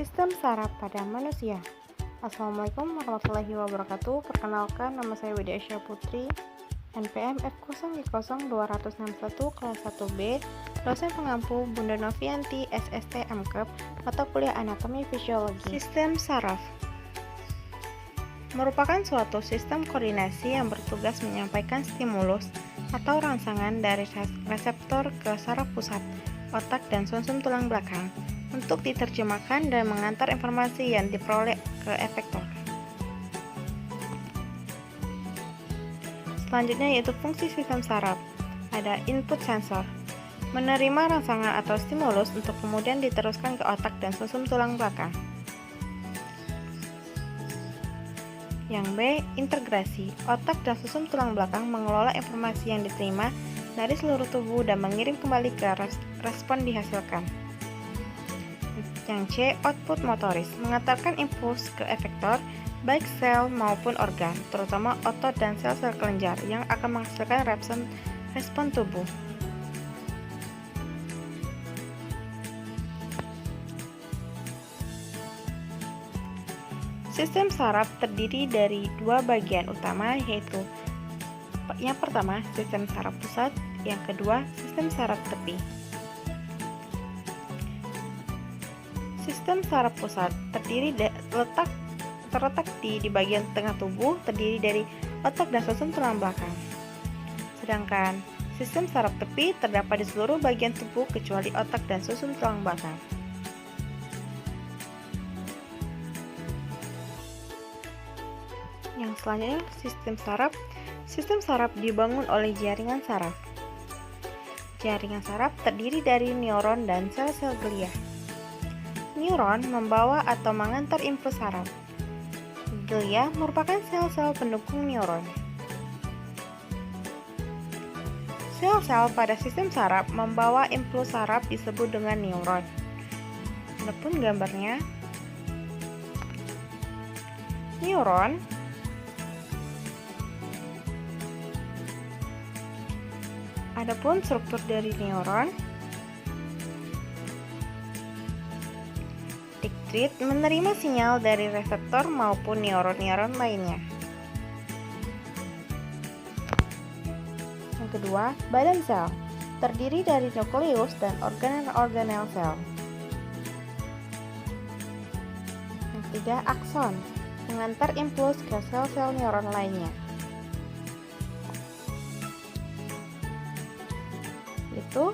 Sistem saraf pada manusia. Assalamualaikum warahmatullahi wabarakatuh. Perkenalkan, nama saya Widya Asya Putri, NPM F0G261 kelas 1B, dosen pengampu Bunda Novianti, SST MKEP, mata kuliah Anatomi Fisiologi. Sistem saraf merupakan suatu sistem koordinasi yang bertugas menyampaikan stimulus atau rangsangan dari reseptor ke saraf pusat, otak, dan sumsum tulang belakang untuk diterjemahkan dan mengantar informasi yang diperoleh ke efektor. Selanjutnya yaitu fungsi sistem saraf. Ada input sensor, menerima rangsangan atau stimulus untuk kemudian diteruskan ke otak dan sumsum tulang belakang. Yang B, integrasi. Otak dan sumsum tulang belakang mengelola informasi yang diterima dari seluruh tubuh dan mengirim kembali ke respon dihasilkan. Yang C, output motoris, mengantarkan impuls ke efektor, baik sel maupun organ, terutama otot dan sel-sel kelenjar yang akan menghasilkan respon tubuh. Sistem saraf terdiri dari dua bagian utama, yaitu yang pertama sistem saraf pusat, yang kedua sistem saraf tepi. Sistem saraf pusat terletak di bagian tengah tubuh, terdiri dari otak dan sumsum tulang belakang. Sedangkan sistem saraf tepi terdapat di seluruh bagian tubuh kecuali otak dan sumsum tulang belakang. Yang selanjutnya Sistem saraf dibangun oleh jaringan saraf. Jaringan saraf terdiri dari neuron dan sel-sel glia. Neuron membawa atau mengantar impuls saraf. Glia merupakan sel-sel pendukung neuron. Sel-sel pada sistem saraf membawa impuls saraf disebut dengan neuron. Adapun gambarnya, neuron adapun struktur dari neuron, diktrit menerima sinyal dari reseptor maupun neuron-neuron lainnya. Yang kedua, badan sel terdiri dari nukleus dan organel sel. Yang ketiga, akson mengantar impuls ke sel-sel neuron lainnya. Itu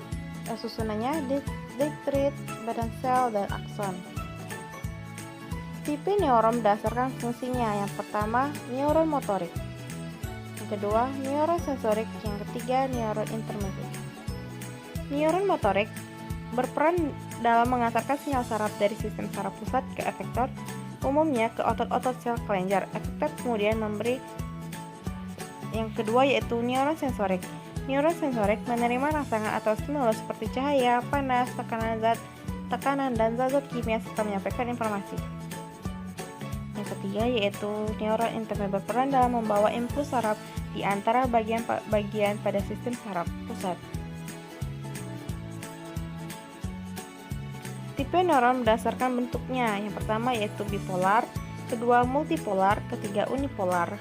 susunannya diktrit, badan sel, dan akson. Tipe neuron berdasarkan fungsinya. Yang pertama, neuron motorik. Yang kedua, neuron sensorik. Yang ketiga, neuron intermediate. Neuron motorik berperan dalam mengantarkan sinyal saraf dari sistem saraf pusat ke efektor, umumnya ke otot-otot sel kelenjar. Efektor kemudian memberi. Yang kedua yaitu neuron sensorik. Neuron sensorik menerima rangsangan atau stimulus seperti cahaya, panas, tekanan, dan zat-zat kimia serta menyampaikan informasi. Yang ketiga yaitu neuron intermediate berperan dalam membawa impuls saraf di antara bagian pada sistem saraf pusat. Tipe neuron berdasarkan bentuknya. Yang pertama yaitu bipolar, kedua multipolar, ketiga unipolar.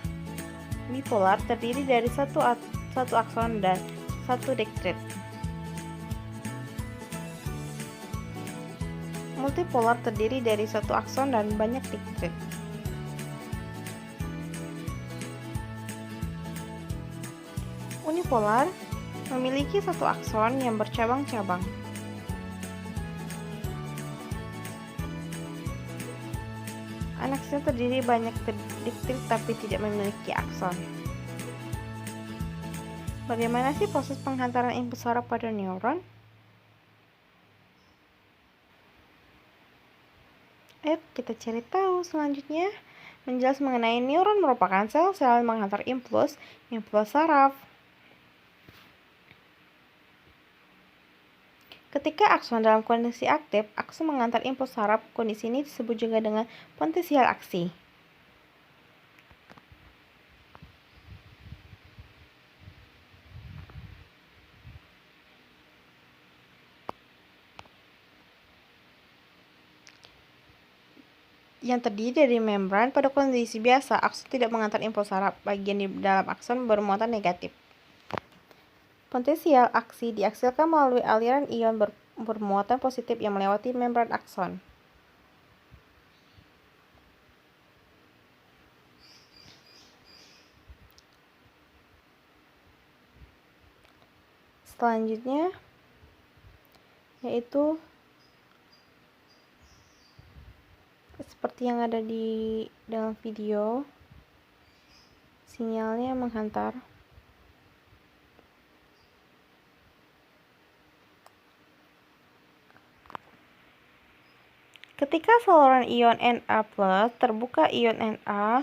Bipolar terdiri dari satu akson dan satu diktrit. Multipolar terdiri dari satu akson dan banyak diktrit. Unipolar memiliki satu akson yang bercabang-cabang. Aksonnya terdiri banyak diktrit tapi tidak memiliki akson. Bagaimana sih proses penghantaran impuls saraf pada neuron? Ayo kita cari tahu selanjutnya. Menjelas mengenai neuron merupakan sel-sel menghantar impuls saraf. Ketika akson dalam kondisi aktif, akson mengantar impuls saraf. Kondisi ini disebut juga dengan potensial aksi. yang terdiri dari membran. Pada kondisi biasa, akson tidak mengantar info saraf. Bagian di dalam akson bermuatan negatif. Potensial aksi dihasilkan melalui aliran ion bermuatan positif yang melewati membran akson. Selanjutnya yaitu seperti yang ada di dalam video, sinyalnya menghantar ketika saluran ion Na+ terbuka, ion Na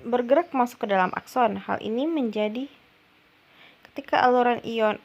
bergerak masuk ke dalam akson. Hal ini menjadi ketika aluran ion